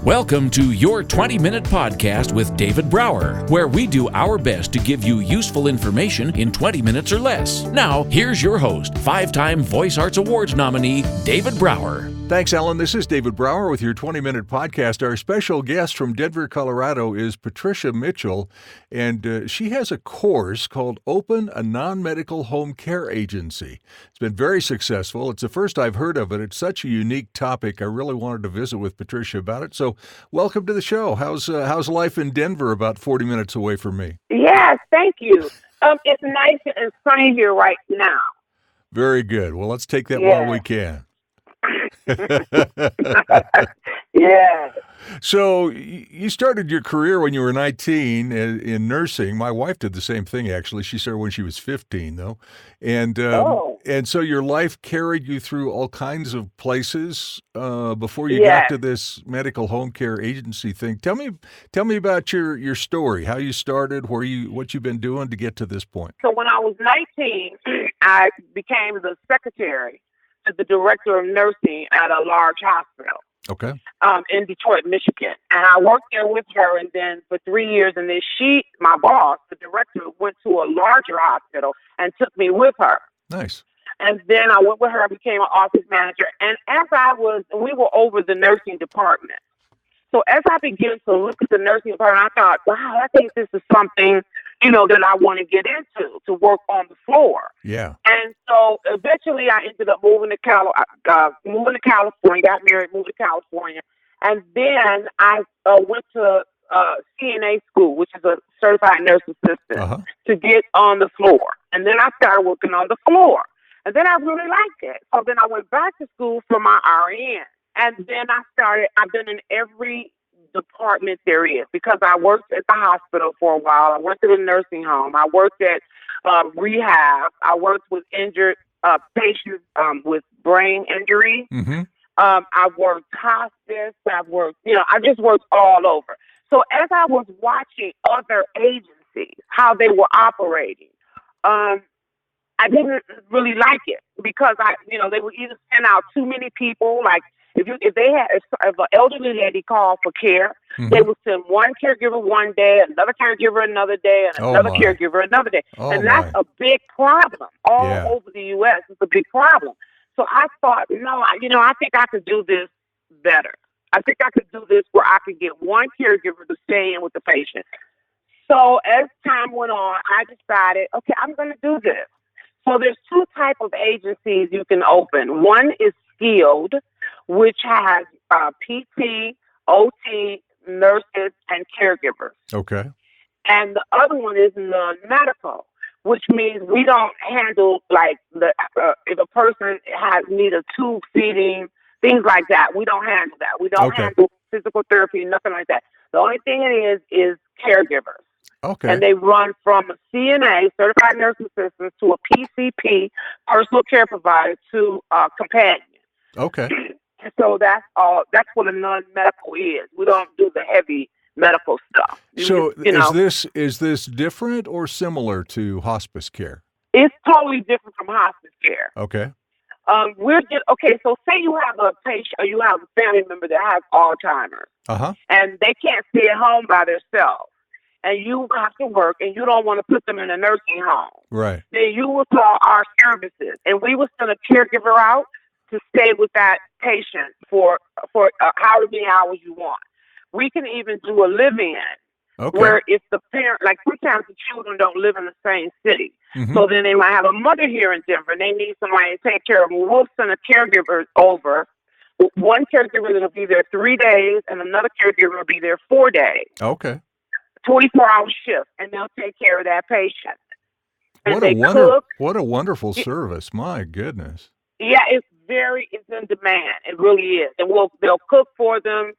Welcome to your 20-minute podcast with David Brower, where we do our best to give you useful information in 20 minutes or less. Now, here's your host, 5-time Voice Arts Awards nominee, David Brower. Thanks, Ellen. This is David Brower with your 20-minute podcast. Our special guest from Denver, Colorado is Patricia Mitchell, and she has a course called Open a Non-Medical Home Care Agency. It's been very successful. It's the first I've heard of it. It's such a unique topic. I really wanted to visit with Patricia about it. So welcome to the show. How's life in Denver, about 40 minutes away from me? Yes, thank you. It's nice and sunny here right now. Very good. Well, let's take that while we can. Yeah. So you started your career when you were 19 in nursing. My wife did the same thing, actually. She started when she was 15, though. And so your life carried you through all kinds of places before you got to this medical home care agency thing. Tell me about your story, how you started, what you've been doing to get to this point. So when I was 19, I became the secretary to the director of nursing at a large hospital. Okay. In Detroit, Michigan. And I worked there with her and then for 3 years. And then my boss, the director, went to a larger hospital and took me with her. Nice. And then I went with her, became an office manager. And we were over the nursing department. So as I began to look at the nursing department, I thought, wow, I think this is something, that I want to get into, to work on the floor. Yeah. And so eventually I ended up moving to California, got married, moved to California. And then I went to CNA school, which is a certified nurse assistant, to get on the floor. And then I started working on the floor. And then I really liked it. So then I went back to school for my RN. And then I've been in every department there is, because I worked at the hospital for a while. I worked at a nursing home. I worked at rehab. I worked with injured patients with brain injury. Mm-hmm. I worked hospice. I just worked all over. So as I was watching other agencies, how they were operating, I didn't really like it because they would either send out too many people, like if an elderly lady called for care, mm-hmm. they would send one caregiver one day, another caregiver another day, and another caregiver another day. And that's a big problem all over the U.S. It's a big problem. So I thought, I think I could do this better. I think I could do this where I could get one caregiver to stay in with the patient. So as time went on, I decided, okay, I'm going to do this. So there's two types of agencies you can open. One is skilled, which has PT, OT, nurses, and caregivers. Okay. And the other one is non-medical, which means we don't handle if a person needs a tube feeding, things like that. We don't handle that. We don't handle physical therapy, nothing like that. The only thing it is caregivers. Okay. And they run from a CNA, certified nurse assistant, to a PCP, personal care provider, to a companion. Okay. So that's all. That's what a non-medical is. We don't do the heavy medical stuff. So is this different or similar to hospice care? It's totally different from hospice care. Okay. So say you have a patient or you have a family member that has Alzheimer's, and they can't stay at home by themselves, and you have to work, and you don't want to put them in a nursing home. Right. Then you will call our services, and we will send a caregiver out to stay with that patient for however many hours you want. We can even do a live-in, where if the parent, sometimes the children don't live in the same city. Mm-hmm. So then they might have a mother here in Denver, and they need somebody to take care of them. We'll send a caregiver over. One caregiver will be there 3 days, and another caregiver will be there 4 days. Okay. 24-hour shift, and they'll take care of that patient. What a wonderful service. My goodness. Yeah, it's in demand. It really is. And they'll cook for them,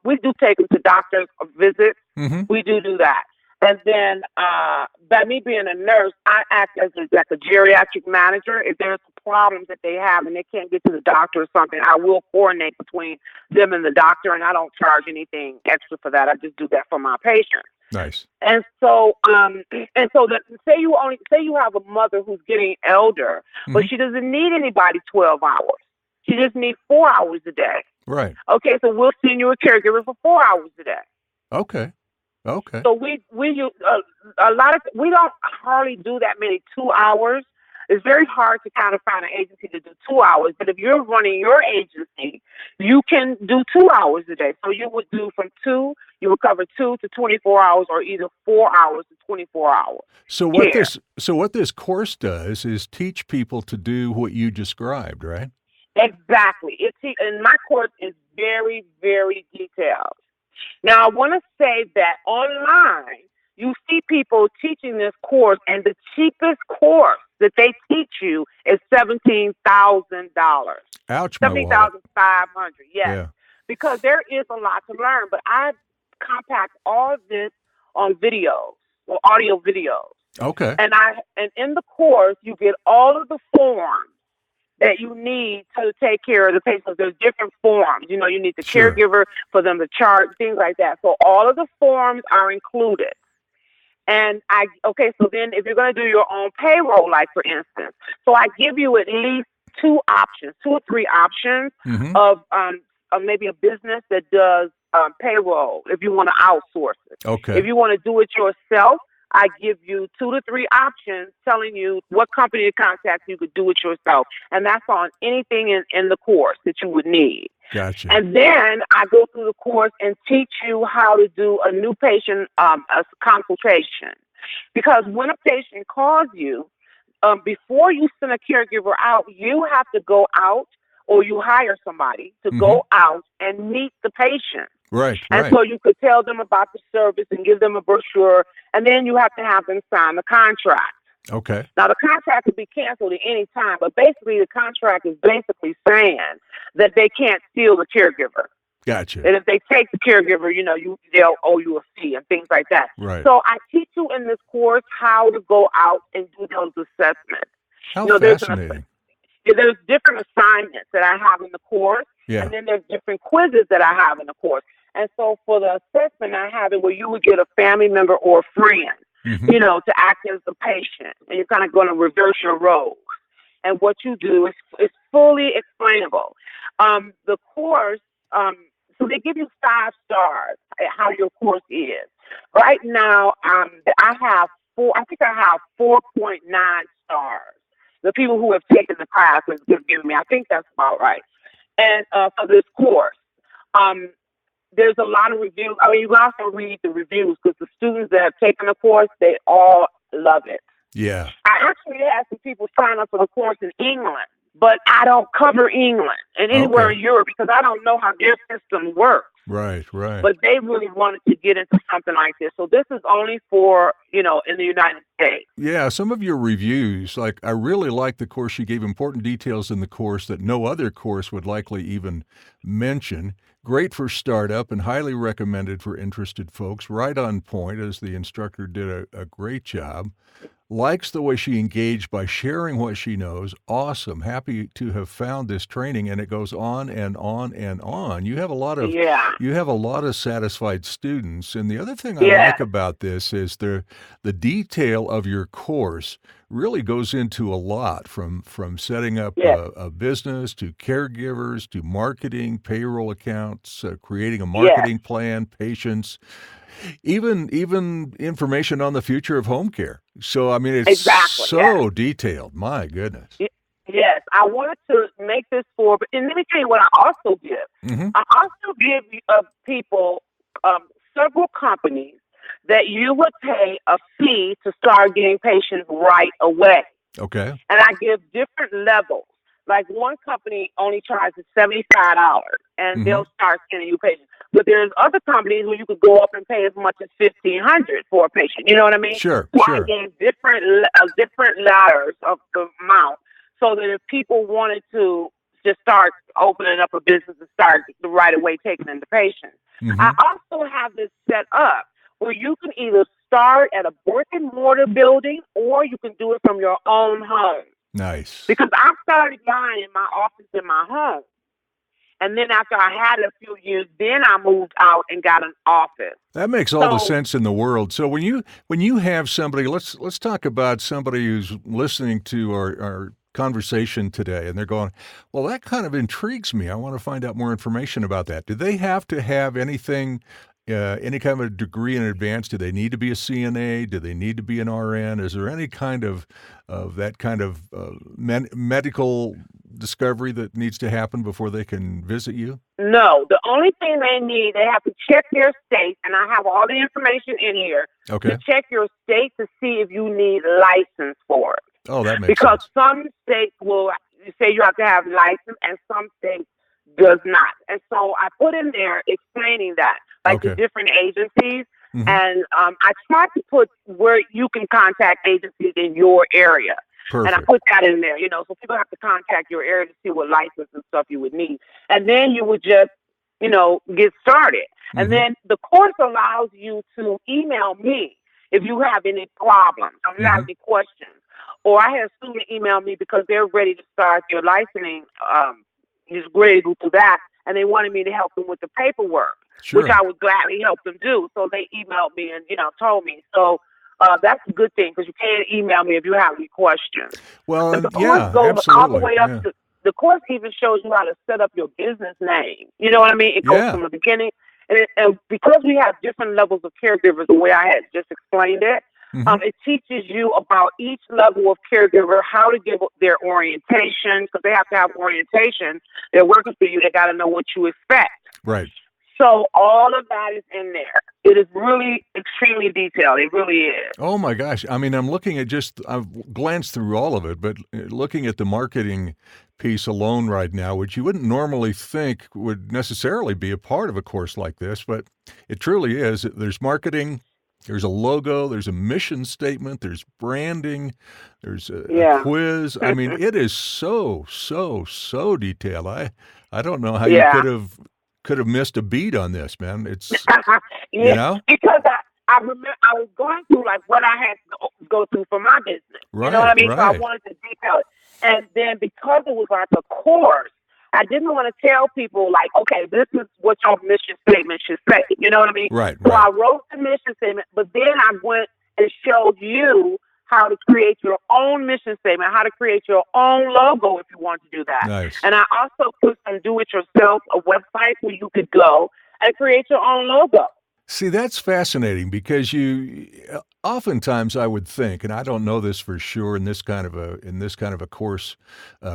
we do take them to doctor's visits. Mm-hmm. We do that. And then, by me being a nurse, I act as a geriatric manager. If there's problems that they have and they can't get to the doctor or something, I will coordinate between them and the doctor, and I don't charge anything extra for that. I just do that for my patients. Nice. And so, say you have a mother who's getting elder, but she doesn't need anybody 12 hours. She just needs 4 hours a day. Right. Okay, so we'll send you a caregiver for 4 hours a day. Okay. Okay. So we use a lot of, we don't hardly do that many 2 hours. It's very hard to kind of find an agency to do 2 hours. But if you're running your agency, you can do 2 hours a day. So you would do you would cover 2 to 24 hours, or either 4 hours to 24 hours. So what this course does is teach people to do what you described, right? Exactly. And my course is very, very detailed. Now, I want to say that online, you see people teaching this course, and the cheapest course that they teach you is $17,000. Ouch, my wallet. $17,500. Yes. Yeah. Because there is a lot to learn, but I compact all of this on videos or audio videos. Okay. And in the course, you get all of the forms that you need to take care of the patient. There's different forms. You need the caregiver for them to chart, things like that. So all of the forms are included. And so then if you're going to do your own payroll, like for instance, so I give you at least 2 or 3 options of maybe a business that does payroll if you want to outsource it. Okay. If you want to do it yourself, I give you 2 to 3 options telling you what company to contact. You could do it yourself. And that's on anything in the course that you would need. Gotcha. And then I go through the course and teach you how to do a new patient a consultation. Because when a patient calls you, before you send a caregiver out, you have to go out, or you hire somebody to go out and meet the patient. Right. And so you could tell them about the service and give them a brochure, and then you have to have them sign the contract. Okay. Now, the contract could be canceled at any time, but basically the contract is basically saying that they can't steal the caregiver. Gotcha. And if they take the caregiver, they'll owe you a fee and things like that. Right. So I teach you in this course how to go out and do those assessments. How fascinating. There's different assignments that I have in the course, and then there's different quizzes that I have in the course. And so for the assessment, I have it where you would get a family member or a friend, to act as the patient. And you're kind of going to reverse your roles. And what you do is fully explainable. The course, so they give you 5 stars at how your course is. Right now, I have 4.9 stars. The people who have taken the class have given me, I think that's about right. And for this course, there's a lot of reviews. I mean, you can also read the reviews, because the students that have taken the course, they all love it. Yeah. I actually had some people sign up for the course in England, but I don't cover England and anywhere in Europe because I don't know how their system works. Right. But they really wanted to get into something like this. So this is only for, in the United States. Yeah, some of your reviews, I really like the course. You gave important details in the course that no other course would likely even mention. Great for startup and highly recommended for interested folks. Right on point, as the instructor did a great job. Likes the way she engaged by sharing what she knows. Awesome. Happy to have found this training, and it goes on and on and on. You have a lot of satisfied students. And the other thing I like about this is the detail of your course really goes into a lot, from setting up a business to caregivers to marketing, payroll accounts, creating a marketing plan, patients, even information on the future of home care. So, I mean, it's so detailed. My goodness. Yes, I wanted to make this and let me tell you what I also give. I also give people several companies that you would pay a fee to start getting patients right away. Okay. And I give different levels. Like one company only charges $75, and they'll start sending you patients. But there's other companies where you could go up and pay as much as $1,500 for a patient. You know what I mean? Sure. I gave different ladders of the amount, so that if people wanted to just start opening up a business and start right away taking in the patients. I also have this set up where you can either start at a brick and mortar building, or you can do it from your own home. Nice. Because I started buying in my office in my home. And then after I had it a few years, then I moved out and got an office. That makes all the sense in the world. So when you have somebody, let's talk about somebody who's listening to our conversation today and they're going, well, that kind of intrigues me. I want to find out more information about that. Do they have to have anything, any kind of a degree in advance? Do they need to be a CNA? Do they need to be an RN? Is there any kind of that kind of medical discovery that needs to happen before they can visit you? No, the only thing they need, they have to check their state, and I have all the information in here to check your state to see if you need license for it. Oh, that makes because sense. some states will say you have to have license, and some states does not. And so I put in there explaining that, like the different agencies, and I tried to put where you can contact agencies in your area. Perfect. And I put that in there, so people have to contact your area to see what license and stuff you would need. And then you would just, get started. And then the course allows you to email me if you have any problems, if you have any questions. Or I had a student email me because they're ready to start their licensing, just ready to do that. And they wanted me to help them with the paperwork, which I would gladly help them do. So they emailed me and, told me. So that's a good thing because you can email me if you have any questions. Well, the course goes absolutely. all the way up to the course even shows you how to set up your business name. You know what I mean? It goes from the beginning. And because we have different levels of caregivers, the way I had just explained it, it teaches you about each level of caregiver, how to give their orientation, because they have to have orientation. They're working for you. They got to know what you expect. Right. So all of that is in there. It is really extremely detailed. It really is. Oh, my gosh. I mean, I'm looking at I've glanced through all of it, but looking at the marketing piece alone right now, which you wouldn't normally think would necessarily be a part of a course like this, but it truly is. There's marketing, there's a logo, there's a mission statement, there's branding, there's a quiz. I mean, it is so detailed. I don't know how you could have missed a beat on this, man. It's because I remember I was going through like what I had to go through for my business. Right, you know what I mean? Right. So I wanted to detail it. And then because it was like a course, I didn't want to tell people like, okay, this is what your mission statement should say. You know what I mean? Right. So I wrote the mission statement, but then I went and showed you how to create your own mission statement, how to create your own logo if you want to do that. Nice. And I also put some do-it-yourself, a website where you could go and create your own logo. See, that's fascinating because oftentimes I would think, and I don't know this for sure in this kind of a course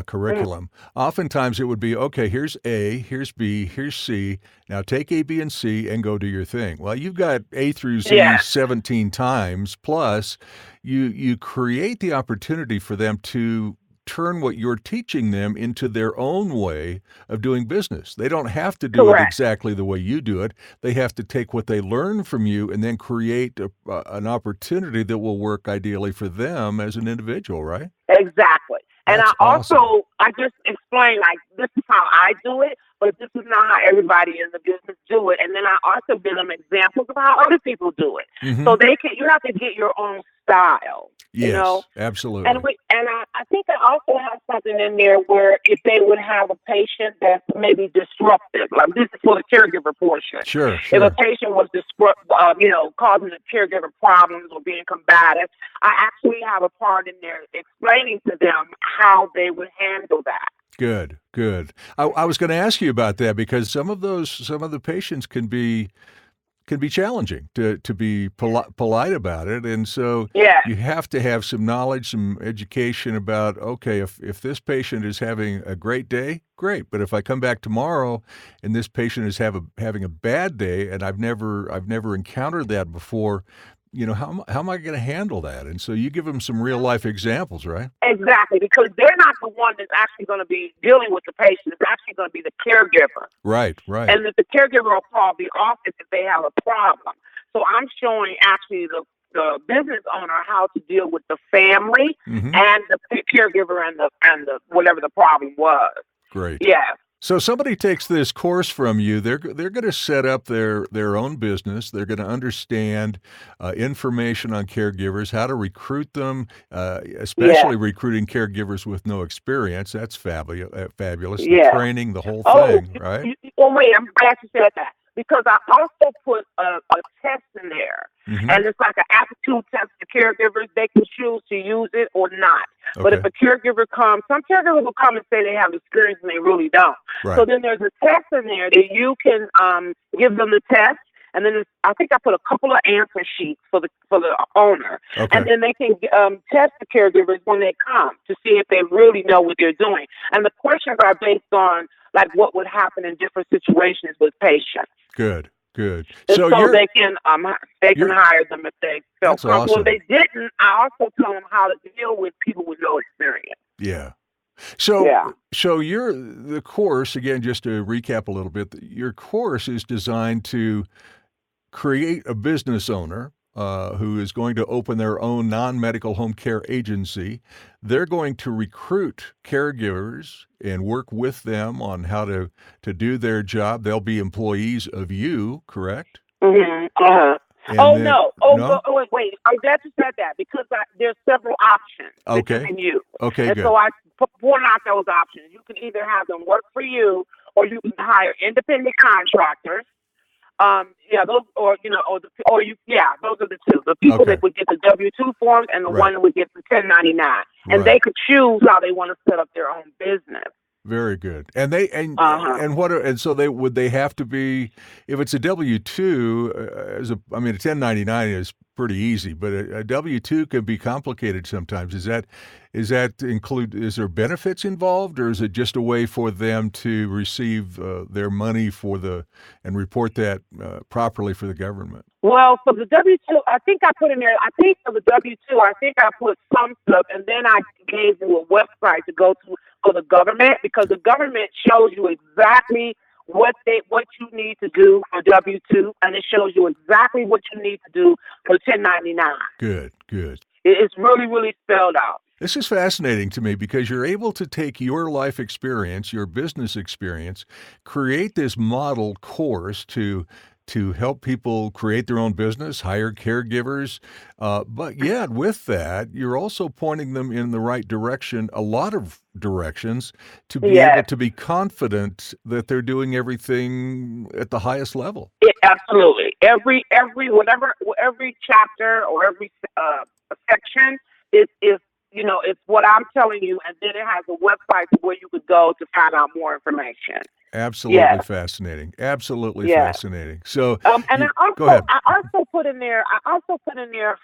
curriculum. Oftentimes it would be, okay, here's A, here's B, here's C. Now take A, B, and C and go do your thing. Well, you've got A through Z 17 times, plus you create the opportunity for them to turn what you're teaching them into their own way of doing business. They don't have to do it exactly the way you do it. They have to take what they learn from you and then create an opportunity that will work ideally for them as an individual, right? Exactly. And That's awesome. I just explained, like, this is how I do it, but this is not how everybody in the business do it. And then I also give them examples of how other people do it. So you have to get your own style. Yes, you know? Absolutely. And I think I also have something in there where if they would have a patient that's maybe disruptive, like this is for the caregiver portion. Sure. If a patient was causing the caregiver problems or being combative, I actually have a part in there explaining to them how they would handle that. Good. I was going to ask you about that because some of the patients can be challenging to be polite about it. And so you have to have some knowledge, some education about, okay, if this patient is having a great day, great. But if I come back tomorrow and this patient is having a bad day and I've never encountered that before, how am I going to handle that? And so you give them some real life examples, right? Exactly, because they're not the one that's actually going to be dealing with the patient. It's actually going to be the caregiver. Right. And the caregiver will call the office if they have a problem. So I'm showing actually the business owner how to deal with the family and the caregiver and the whatever the problem was. Great. Yeah. So somebody takes this course from you, they're going to set up their own business. They're going to understand information on caregivers, how to recruit them, especially recruiting caregivers with no experience. That's fabulous. The training, the whole thing, right? Wait, I'm glad you said that because I also put a test in there. And it's like an aptitude test for caregivers. They can choose to use it or not. But if a caregiver comes, some caregivers will come and say they have experience and they really don't. Right. So then there's a test in there that you can give them the test. And then I think I put a couple of answer sheets for the owner. Okay. And then they can test the caregivers when they come to see if they really know what they're doing. And the questions are based on like what would happen in different situations with patients. Good. And so they can hire them if they felt comfortable. Awesome. If they didn't, I also tell them how to deal with people with no experience. Yeah. So the course, again, just to recap a little bit, your course is designed to create a business owner who is going to open their own non-medical home care agency. They're going to recruit caregivers and work with them on how to do their job. They'll be employees of you, correct? Mm-hmm. Uh-huh. Wait. I'm glad you said that because there's several options between you. Okay, and good. so I point out those options. You can either have them work for you or you can hire independent contractors. Those are the two. The people that would get the W-2 forms and the one that would get the 1099. And they could choose how they want to set up their own business. Very good. And so would they have to be, if it's a W-2 a 1099 is pretty easy, but a W-2 can be complicated sometimes. Is there benefits involved, or is it just a way for them to receive their money and report that properly for the government? Well, for the W-2, I think I put in there, for the W-2, I put some stuff, and then I gave you a website to go to for the government, because the government shows you exactly what you need to do for W-2, and it shows you exactly what you need to do for 1099. Good. It's really, really spelled out. This is fascinating to me because you're able to take your life experience, your business experience, create this model course to help people create their own business, hire caregivers. But yet with that, you're also pointing them in the right direction, a lot of directions, to be able to be confident that they're doing everything at the highest level. Absolutely. Every chapter or every section is it's what I'm telling you, and then it has a website where you could go to find out more information. Absolutely fascinating. Absolutely fascinating. So, go ahead. I also put in there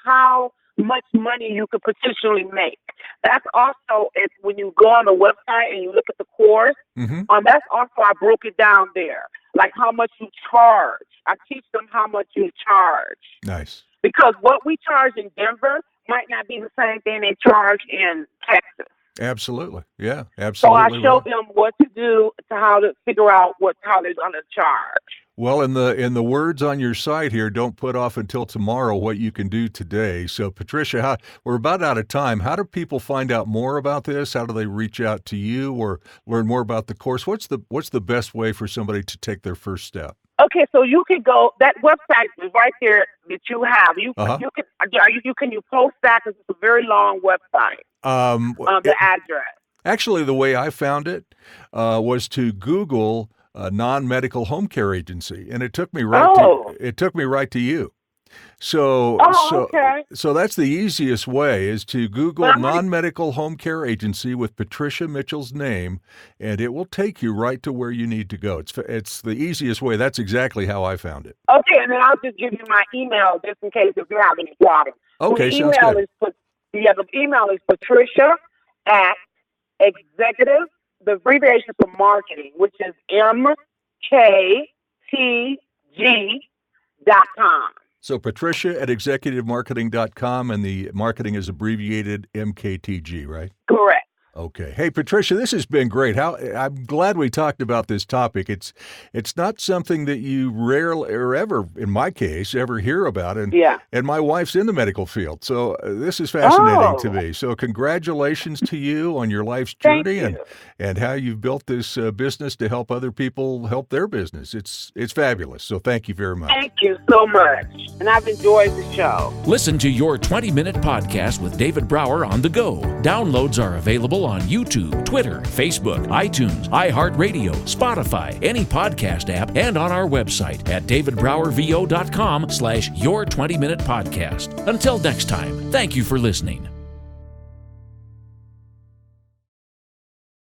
how much money you could potentially make. That's also when you go on the website and you look at the course. Mm-hmm. That's also I broke it down there, like how much you charge. I teach them how much you charge. Nice. Because what we charge in Denver might not be the same thing they charge in Texas. Absolutely. Yeah, absolutely. So I show them what to do, how to figure out how they're going to charge. Well, in the words on your site here, don't put off until tomorrow what you can do today. So, Patricia, we're about out of time. How do people find out more about this? How do they reach out to you or learn more about the course? What's the best way for somebody to take their first step? Okay, so you can go. That website is right there that you have. You post that because it's a very long website. The address. Actually, the way I found it was to Google non-medical home care agency, and it took me right to you. So that's the easiest way is to Google non-medical home care agency with Patricia Mitchell's name, and it will take you right to where you need to go. It's the easiest way. That's exactly how I found it. Okay, and then I'll just give you my email just in case if you have any problems. Okay, the sounds good. The email is Patricia at executive, the abbreviation for marketing, which is MKTG.com. So Patricia at executivemarketing.com, and the marketing is abbreviated MKTG, right? Correct. Okay. Hey, Patricia, this has been great. I'm glad we talked about this topic. It's not something that you rarely or ever, in my case, ever hear about. And my wife's in the medical field. So this is fascinating to me. So congratulations to you on your life's journey and how you've built this business to help other people help their business. It's fabulous. So thank you very much. Thank you so much. And I've enjoyed the show. Listen to your 20-minute podcast with David Brower on the go. Downloads are available on YouTube, Twitter, Facebook, iTunes, iHeartRadio, Spotify, any podcast app, and on our website at davidbrowervo.com/your20-minute podcast. Until next time, thank you for listening.